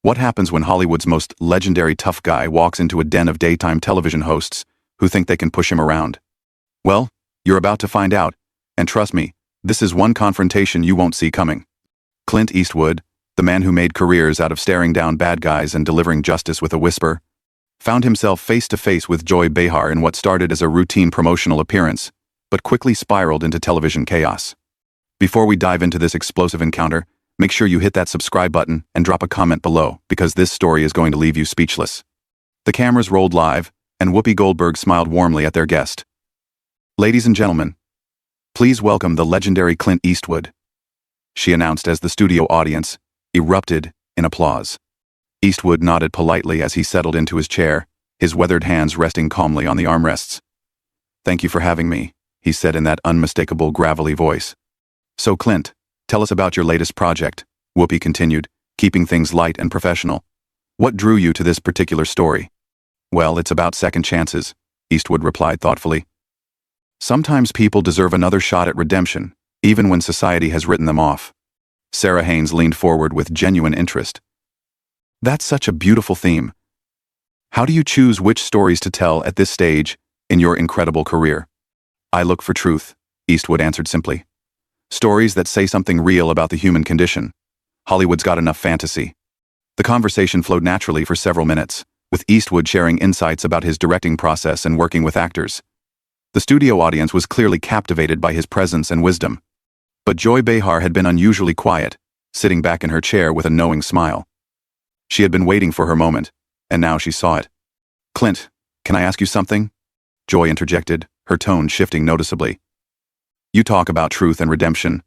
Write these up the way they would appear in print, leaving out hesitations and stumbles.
What happens when Hollywood's most legendary tough guy walks into a den of daytime television hosts who think they can push him around? Well, you're about to find out, and trust me, this is one confrontation you won't see coming. Clint Eastwood, the man who made careers out of staring down bad guys and delivering justice with a whisper, found himself face to face with Joy Behar in what started as a routine promotional appearance, but quickly spiraled into television chaos. Before we dive into this explosive encounter, make sure you hit that subscribe button and drop a comment below, because this story is going to leave you speechless. The cameras rolled live, and Whoopi Goldberg smiled warmly at their guest. Ladies and gentlemen, please welcome the legendary Clint Eastwood, she announced as the studio audience erupted in applause. Eastwood nodded politely as he settled into his chair, his weathered hands resting calmly on the armrests. "Thank you for having me," he said in that unmistakable gravelly voice. "So Clint, tell us about your latest project," Whoopi continued, keeping things light and professional. "What drew you to this particular story?" "Well, it's about second chances," Eastwood replied thoughtfully. "Sometimes people deserve another shot at redemption, even when society has written them off." Sarah Haynes leaned forward with genuine interest. "That's such a beautiful theme. How do you choose which stories to tell at this stage in your incredible career?" "I look for truth," Eastwood answered simply. "Stories that say something real about the human condition. Hollywood's got enough fantasy." The conversation flowed naturally for several minutes, with Eastwood sharing insights about his directing process and working with actors. The studio audience was clearly captivated by his presence and wisdom. But Joy Behar had been unusually quiet, sitting back in her chair with a knowing smile. She had been waiting for her moment, and now she saw it. "Clint, can I ask you something?" Joy interjected, her tone shifting noticeably. "You talk about truth and redemption,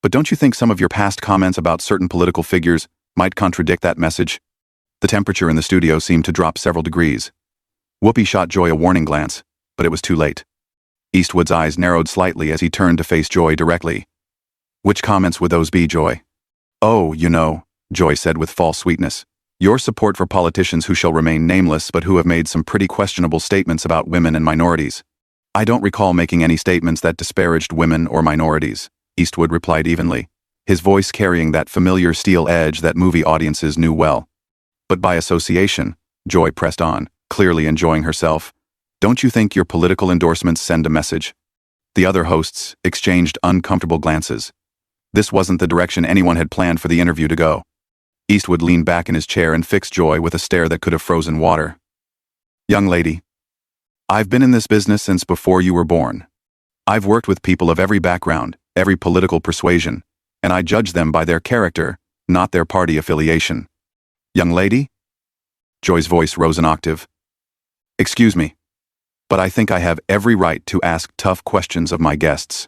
but don't you think some of your past comments about certain political figures might contradict that message?" The temperature in the studio seemed to drop several degrees. Whoopi shot Joy a warning glance, but it was too late. Eastwood's eyes narrowed slightly as he turned to face Joy directly. "Which comments would those be, Joy?" "Oh, you know," Joy said with false sweetness, "your support for politicians who shall remain nameless but who have made some pretty questionable statements about women and minorities." "I don't recall making any statements that disparaged women or minorities," Eastwood replied evenly, his voice carrying that familiar steel edge that movie audiences knew well. "But by association," Joy pressed on, clearly enjoying herself, "don't you think your political endorsements send a message?" The other hosts exchanged uncomfortable glances. This wasn't the direction anyone had planned for the interview to go. Eastwood leaned back in his chair and fixed Joy with a stare that could have frozen water. "Young lady, I've been in this business since before you were born. I've worked with people of every background, every political persuasion, and I judge them by their character, not their party affiliation." "Young lady?" Joy's voice rose an octave. "Excuse me, but I think I have every right to ask tough questions of my guests.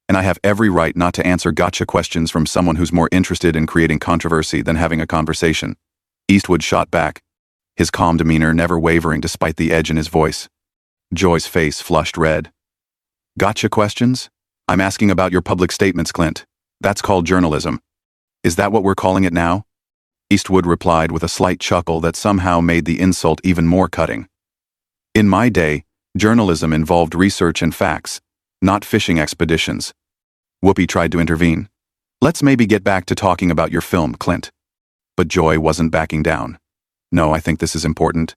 And I have every right not to answer gotcha questions from someone who's more interested in creating controversy than having a conversation." Eastwood shot back, his calm demeanor never wavering despite the edge in his voice. Joy's face flushed red. "Gotcha questions? I'm asking about your public statements, Clint. That's called journalism. Is that what we're calling it now?" Eastwood replied with a slight chuckle that somehow made the insult even more cutting. "In my day, journalism involved research and facts, not fishing expeditions." Whoopi tried to intervene. "Let's maybe get back to talking about your film, Clint." But Joy wasn't backing down. "No, I think this is important.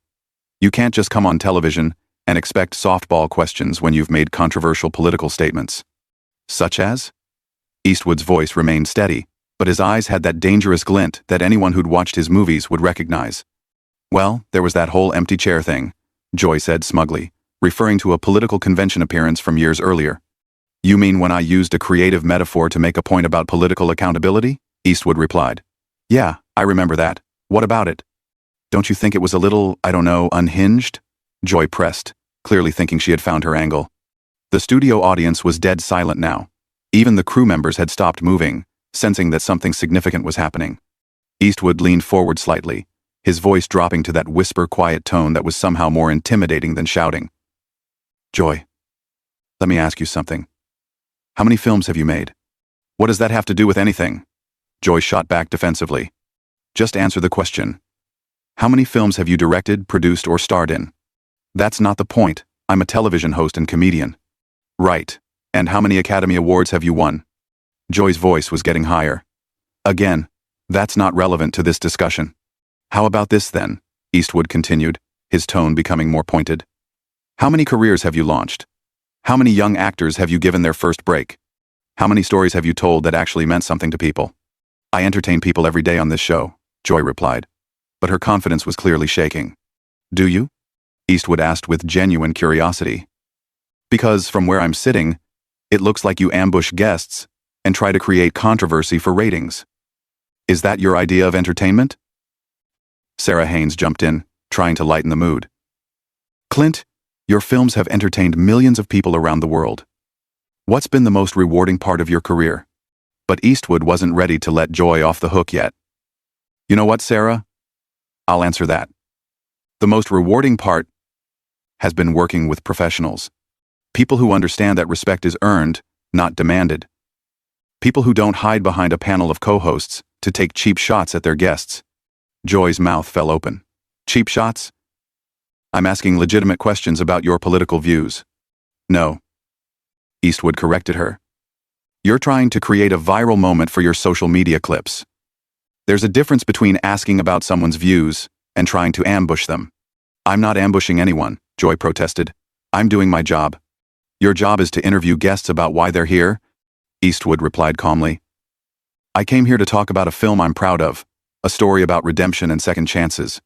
You can't just come on television and expect softball questions when you've made controversial political statements." "Such as?" Eastwood's voice remained steady, but his eyes had that dangerous glint that anyone who'd watched his movies would recognize. "Well, there was that whole empty chair thing," Joy said smugly, referring to a political convention appearance from years earlier. "You mean when I used a creative metaphor to make a point about political accountability?" Eastwood replied. "Yeah, I remember that. What about it?" "Don't you think it was a little, I don't know, unhinged?" Joy pressed, clearly thinking she had found her angle. The studio audience was dead silent now. Even the crew members had stopped moving, sensing that something significant was happening. Eastwood leaned forward slightly, his voice dropping to that whisper-quiet tone that was somehow more intimidating than shouting. "Joy, let me ask you something. How many films have you made?" "What does that have to do with anything?" Joy shot back defensively. "Just answer the question. How many films have you directed, produced, or starred in?" "That's not the point. I'm a television host and comedian." "Right. And how many Academy Awards have you won?" Joy's voice was getting higher. "Again, that's not relevant to this discussion." How about this then? Eastwood continued, his tone becoming more pointed. How many careers have you launched? How many young actors have you given their first break? How many stories have you told that actually meant something to people? I entertain people every day on this show, Joy replied. But her confidence was clearly shaking. Do you? Eastwood asked with genuine curiosity. Because from where I'm sitting, it looks like you ambush guests and try to create controversy for ratings. Is that your idea of entertainment? Sarah Haynes jumped in, trying to lighten the mood. Clint, your films have entertained millions of people around the world. What's been the most rewarding part of your career? But Eastwood wasn't ready to let Joy off the hook yet. You know what, Sarah? I'll answer that. The most rewarding part has been working with professionals. People who understand that respect is earned, not demanded. People who don't hide behind a panel of co-hosts to take cheap shots at their guests. Joy's mouth fell open. Cheap shots? I'm asking legitimate questions about your political views. No. Eastwood corrected her. You're trying to create a viral moment for your social media clips. There's a difference between asking about someone's views and trying to ambush them. I'm not ambushing anyone, Joy protested. I'm doing my job. Your job is to interview guests about why they're here, Eastwood replied calmly. I came here to talk about a film I'm proud of, a story about redemption and second chances.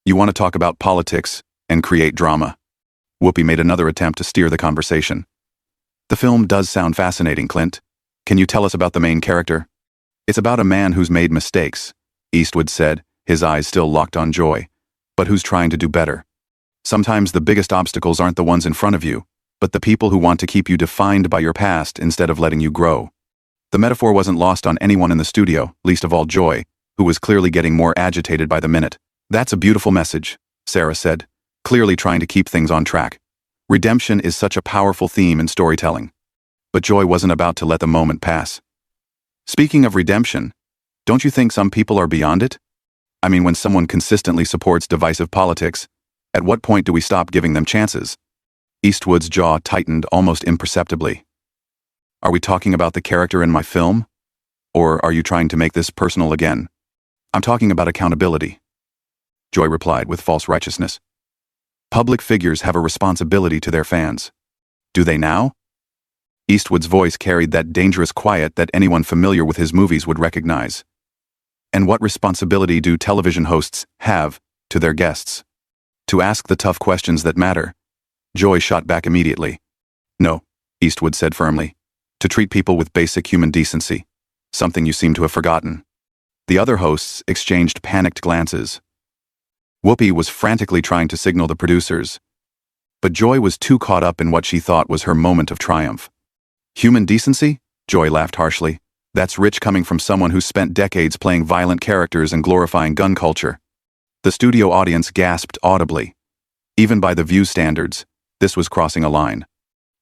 You want to talk about politics and create drama. Whoopi made another attempt to steer the conversation. The film does sound fascinating, Clint. Can you tell us about the main character? It's about a man who's made mistakes, Eastwood said, his eyes still locked on Joy, but who's trying to do better. Sometimes the biggest obstacles aren't the ones in front of you, but the people who want to keep you defined by your past instead of letting you grow. The metaphor wasn't lost on anyone in the studio, least of all Joy, who was clearly getting more agitated by the minute. That's a beautiful message, Sarah said, clearly trying to keep things on track. Redemption is such a powerful theme in storytelling. But Joy wasn't about to let the moment pass. Speaking of redemption, don't you think some people are beyond it? I mean, when someone consistently supports divisive politics, at what point do we stop giving them chances? Eastwood's jaw tightened almost imperceptibly. Are we talking about the character in my film? Or are you trying to make this personal again? I'm talking about accountability, Joy replied with false righteousness. Public figures have a responsibility to their fans. Do they now? Eastwood's voice carried that dangerous quiet that anyone familiar with his movies would recognize. And what responsibility do television hosts have to their guests? To ask the tough questions that matter. Joy shot back immediately. No, Eastwood said firmly. To treat people with basic human decency. Something you seem to have forgotten. The other hosts exchanged panicked glances. Whoopi was frantically trying to signal the producers. But Joy was too caught up in what she thought was her moment of triumph. Human decency? Joy laughed harshly. That's rich coming from someone who spent decades playing violent characters and glorifying gun culture. The studio audience gasped audibly. Even by the View standards, this was crossing a line.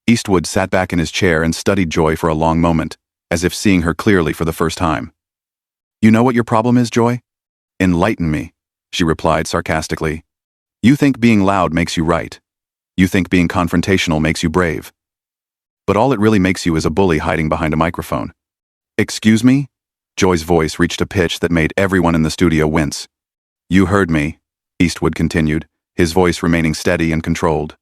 Eastwood sat back in his chair and studied Joy for a long moment, as if seeing her clearly for the first time. You know what your problem is, Joy? Enlighten me, she replied sarcastically. You think being loud makes you right. You think being confrontational makes you brave. But all it really makes you is a bully hiding behind a microphone. Excuse me? Joy's voice reached a pitch that made everyone in the studio wince. You heard me, Eastwood continued, his voice remaining steady and controlled.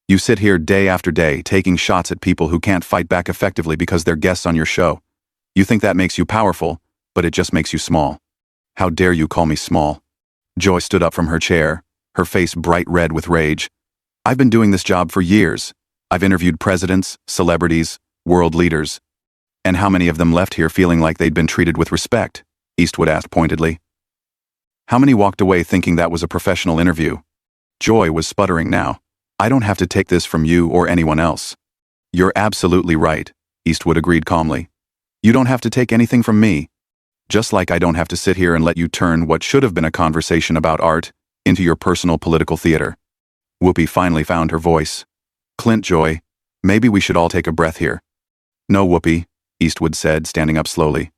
You sit here day after day taking shots at people who can't fight back effectively because they're guests on your show. You think that makes you powerful, but it just makes you small. How dare you call me small? Joy stood up from her chair, her face bright red with rage. I've been doing this job for years. I've interviewed presidents, celebrities, world leaders. And how many of them left here feeling like they'd been treated with respect? Eastwood asked pointedly. How many walked away thinking that was a professional interview? Joy was sputtering now. I don't have to take this from you or anyone else. You're absolutely right, Eastwood agreed calmly. You don't have to take anything from me. Just like I don't have to sit here and let you turn what should have been a conversation about art into your personal political theater. Whoopi finally found her voice. Clint, Joy, maybe we should all take a breath here. No, Whoopi, Eastwood said, standing up slowly.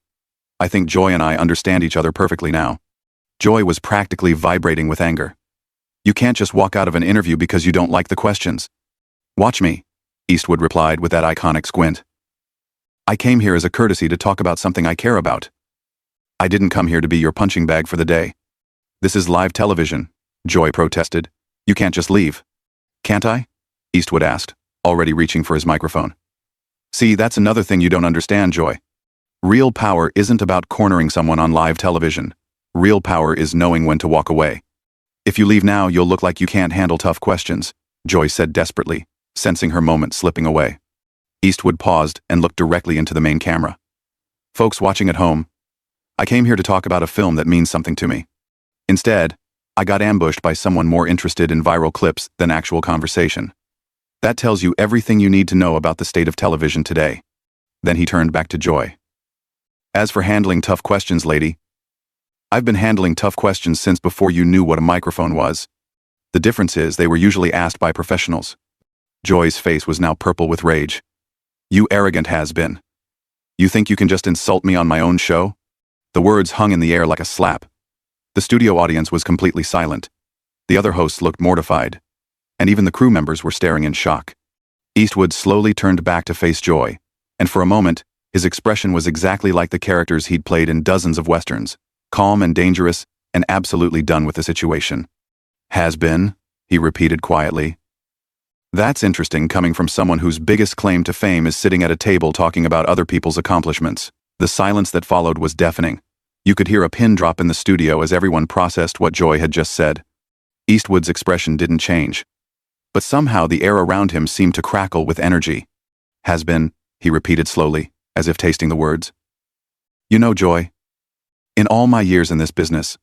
I think Joy and I understand each other perfectly now. Joy was practically vibrating with anger. You can't just walk out of an interview because you don't like the questions. Watch me, Eastwood replied with that iconic squint. I came here as a courtesy to talk about something I care about. I didn't come here to be your punching bag for the day. This is live television, Joy protested. You can't just leave. Can't I? Eastwood asked, already reaching for his microphone. See, that's another thing you don't understand, Joy. Real power isn't about cornering someone on live television. Real power is knowing when to walk away. If you leave now, you'll look like you can't handle tough questions, Joy said desperately, sensing her moment slipping away. Eastwood paused and looked directly into the main camera. Folks watching at home, I came here to talk about a film that means something to me. Instead, I got ambushed by someone more interested in viral clips than actual conversation. That tells you everything you need to know about the state of television today. Then he turned back to Joy. As for handling tough questions, lady, I've been handling tough questions since before you knew what a microphone was. The difference is they were usually asked by professionals. Joy's face was now purple with rage. You arrogant has-been. You think you can just insult me on my own show? The words hung in the air like a slap. The studio audience was completely silent. The other hosts looked mortified, and even the crew members were staring in shock. Eastwood slowly turned back to face Joy, and for a moment, his expression was exactly like the characters he'd played in dozens of westerns, calm and dangerous, and absolutely done with the situation. Has been, he repeated quietly. That's interesting coming from someone whose biggest claim to fame is sitting at a table talking about other people's accomplishments. The silence that followed was deafening. You could hear a pin drop in the studio as everyone processed what Joy had just said. Eastwood's expression didn't change, but somehow the air around him seemed to crackle with energy. Has been, he repeated slowly, as if tasting the words. You know, Joy, in all my years in this business,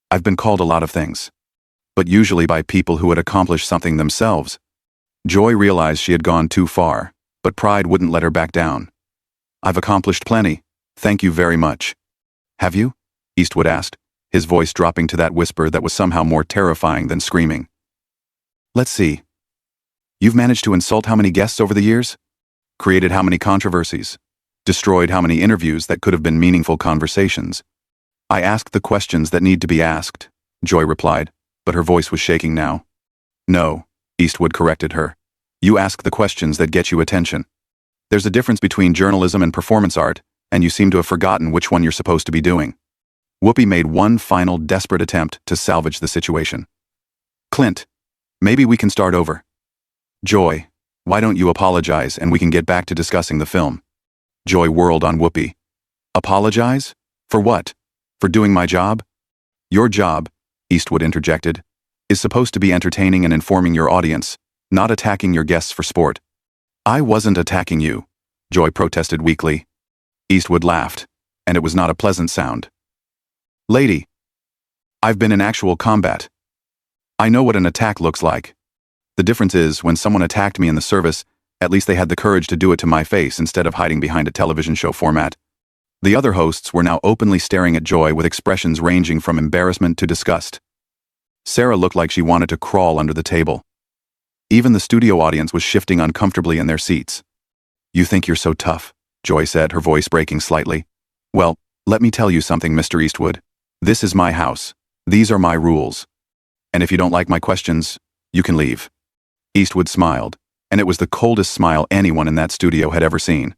I've been called a lot of things, but usually by people who had accomplished something themselves. Joy realized she had gone too far, but pride wouldn't let her back down. I've accomplished plenty, thank you very much. Have you? Eastwood asked, his voice dropping to that whisper that was somehow more terrifying than screaming. Let's see. You've managed to insult how many guests over the years? Created how many controversies? Destroyed how many interviews that could have been meaningful conversations? I asked the questions that need to be asked, Joy replied, but her voice was shaking now. No, Eastwood corrected her. You ask the questions that get you attention. There's a difference between journalism and performance art, and you seem to have forgotten which one you're supposed to be doing. Whoopi made one final desperate attempt to salvage the situation. Clint, maybe we can start over. Joy, why don't you apologize and we can get back to discussing the film? Joy whirled on Whoopi. Apologize? For what? For doing my job? Your job, Eastwood interjected, is supposed to be entertaining and informing your audience, not attacking your guests for sport. I wasn't attacking you, Joy protested weakly. Eastwood laughed, and it was not a pleasant sound. Lady, I've been in actual combat. I know what an attack looks like. The difference is, when someone attacked me in the service, at least they had the courage to do it to my face instead of hiding behind a television show format. The other hosts were now openly staring at Joy with expressions ranging from embarrassment to disgust. Sarah looked like she wanted to crawl under the table. Even the studio audience was shifting uncomfortably in their seats. You think you're so tough, Joy said, her voice breaking slightly. Well, let me tell you something, Mr. Eastwood. This is my house. These are my rules. And if you don't like my questions, you can leave. Eastwood smiled, and it was the coldest smile anyone in that studio had ever seen.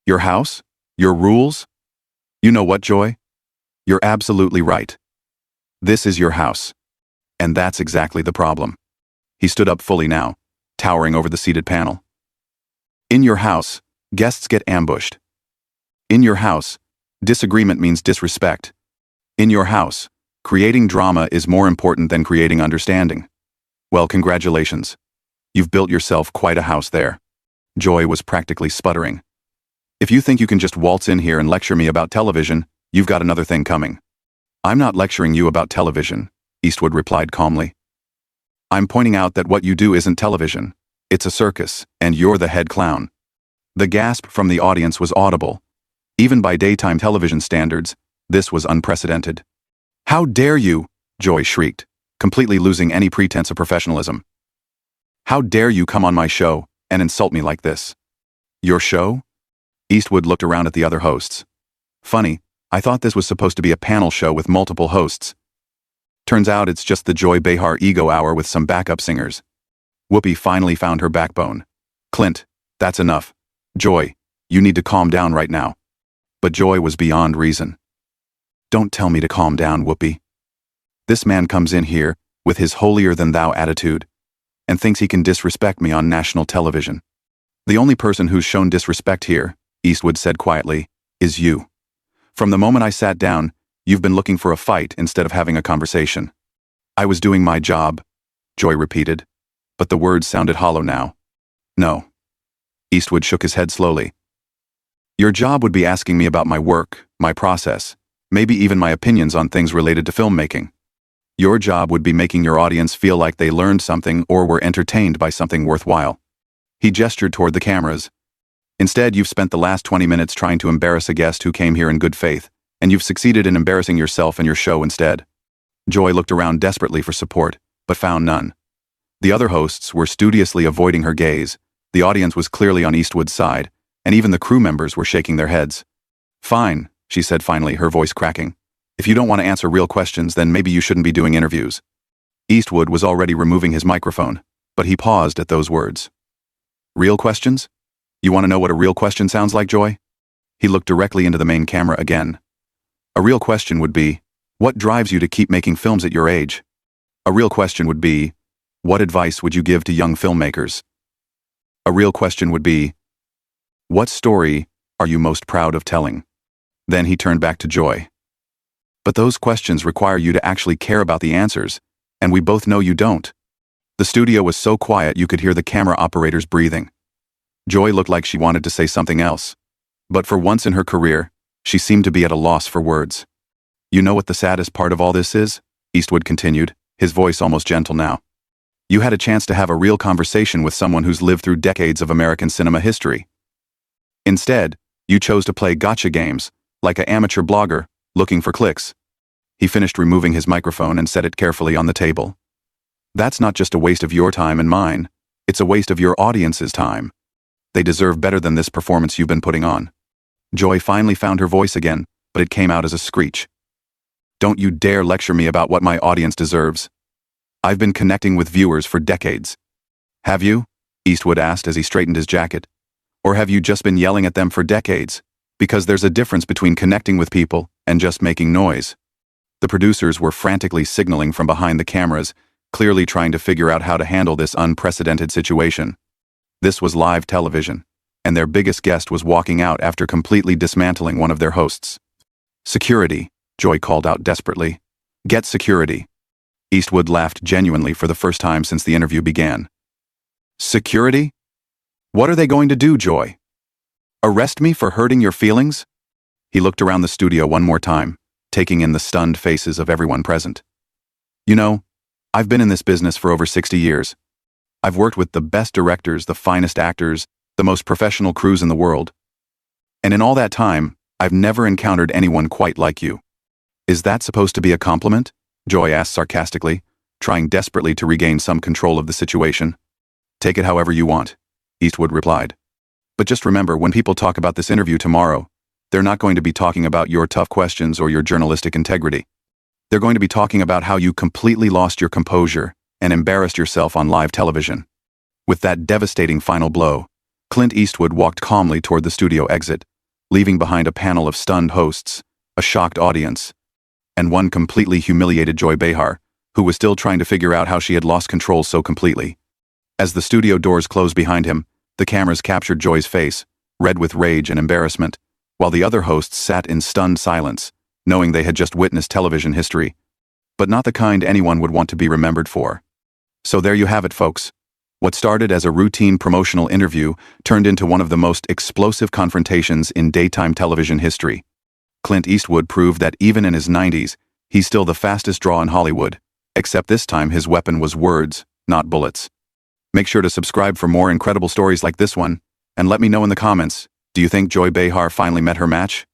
Your house? Your rules? You know what, Joy? You're absolutely right. This is your house. And that's exactly the problem. He stood up fully now, towering over the seated panel. In your house, guests get ambushed. In your house, disagreement means disrespect. In your house, creating drama is more important than creating understanding. Well, congratulations. You've built yourself quite a house there. Joy was practically sputtering. If you think you can just waltz in here and lecture me about television, you've got another thing coming. I'm not lecturing you about television, Eastwood replied calmly. I'm pointing out that what you do isn't television. It's a circus, and you're the head clown. The gasp from the audience was audible. Even by daytime television standards, this was unprecedented. How dare you, Joy shrieked, completely losing any pretense of professionalism. How dare you come on my show and insult me like this? Your show? Eastwood looked around at the other hosts. Funny, I thought this was supposed to be a panel show with multiple hosts. Turns out it's just the Joy Behar Ego Hour with some backup singers. Whoopi finally found her backbone. Clint, that's enough. Joy, you need to calm down right now. But Joy was beyond reason. Don't tell me to calm down, Whoopi. This man comes in here with his holier-than-thou attitude and thinks he can disrespect me on national television. The only person who's shown disrespect here, Eastwood said quietly, is you. From the moment I sat down, you've been looking for a fight instead of having a conversation. I was doing my job, Joy repeated, but the words sounded hollow now. No. Eastwood shook his head slowly. Your job would be asking me about my work, my process, maybe even my opinions on things related to filmmaking. Your job would be making your audience feel like they learned something or were entertained by something worthwhile. He gestured toward the cameras. Instead, you've spent the last 20 minutes trying to embarrass a guest who came here in good faith, and you've succeeded in embarrassing yourself and your show instead. Joy looked around desperately for support, but found none. The other hosts were studiously avoiding her gaze, the audience was clearly on Eastwood's side, and even the crew members were shaking their heads. Fine, she said finally, her voice cracking. If you don't want to answer real questions, then maybe you shouldn't be doing interviews. Eastwood was already removing his microphone, but he paused at those words. Real questions? You want to know what a real question sounds like, Joy? He looked directly into the main camera again. A real question would be, what drives you to keep making films at your age? A real question would be, what advice would you give to young filmmakers? A real question would be, what story are you most proud of telling? Then he turned back to Joy. But those questions require you to actually care about the answers, and we both know you don't. The studio was so quiet you could hear the camera operators breathing. Joy looked like she wanted to say something else, but for once in her career, she seemed to be at a loss for words. You know what the saddest part of all this is? Eastwood continued, his voice almost gentle now. You had a chance to have a real conversation with someone who's lived through decades of American cinema history. Instead, you chose to play gotcha games, like an amateur blogger, looking for clicks. He finished removing his microphone and set it carefully on the table. That's not just a waste of your time and mine, it's a waste of your audience's time. They deserve better than this performance you've been putting on. Joy finally found her voice again, but it came out as a screech. Don't you dare lecture me about what my audience deserves. I've been connecting with viewers for decades. Have you? Eastwood asked as he straightened his jacket. Or have you just been yelling at them for decades? Because there's a difference between connecting with people and just making noise. The producers were frantically signaling from behind the cameras, clearly trying to figure out how to handle this unprecedented situation. This was live television, and their biggest guest was walking out after completely dismantling one of their hosts. Security, Joy called out desperately. Get security. Eastwood laughed genuinely for the first time since the interview began. Security? What are they going to do, Joy? Arrest me for hurting your feelings? He looked around the studio one more time, taking in the stunned faces of everyone present. You know, I've been in this business for over 60 years. I've worked with the best directors, the finest actors, the most professional crews in the world. And in all that time, I've never encountered anyone quite like you. Is that supposed to be a compliment? Joy asked sarcastically, trying desperately to regain some control of the situation. Take it however you want, Eastwood replied. But just remember, when people talk about this interview tomorrow, they're not going to be talking about your tough questions or your journalistic integrity. They're going to be talking about how you completely lost your composure and embarrassed yourself on live television. With that devastating final blow, Clint Eastwood walked calmly toward the studio exit, leaving behind a panel of stunned hosts, a shocked audience, and one completely humiliated Joy Behar, who was still trying to figure out how she had lost control so completely. As the studio doors closed behind him, the cameras captured Joy's face, red with rage and embarrassment, while the other hosts sat in stunned silence, knowing they had just witnessed television history, but not the kind anyone would want to be remembered for. So there you have it, folks. What started as a routine promotional interview turned into one of the most explosive confrontations in daytime television history. Clint Eastwood proved that even in his 90s, he's still the fastest draw in Hollywood, except this time his weapon was words, not bullets. Make sure to subscribe for more incredible stories like this one, and let me know in the comments, do you think Joy Behar finally met her match?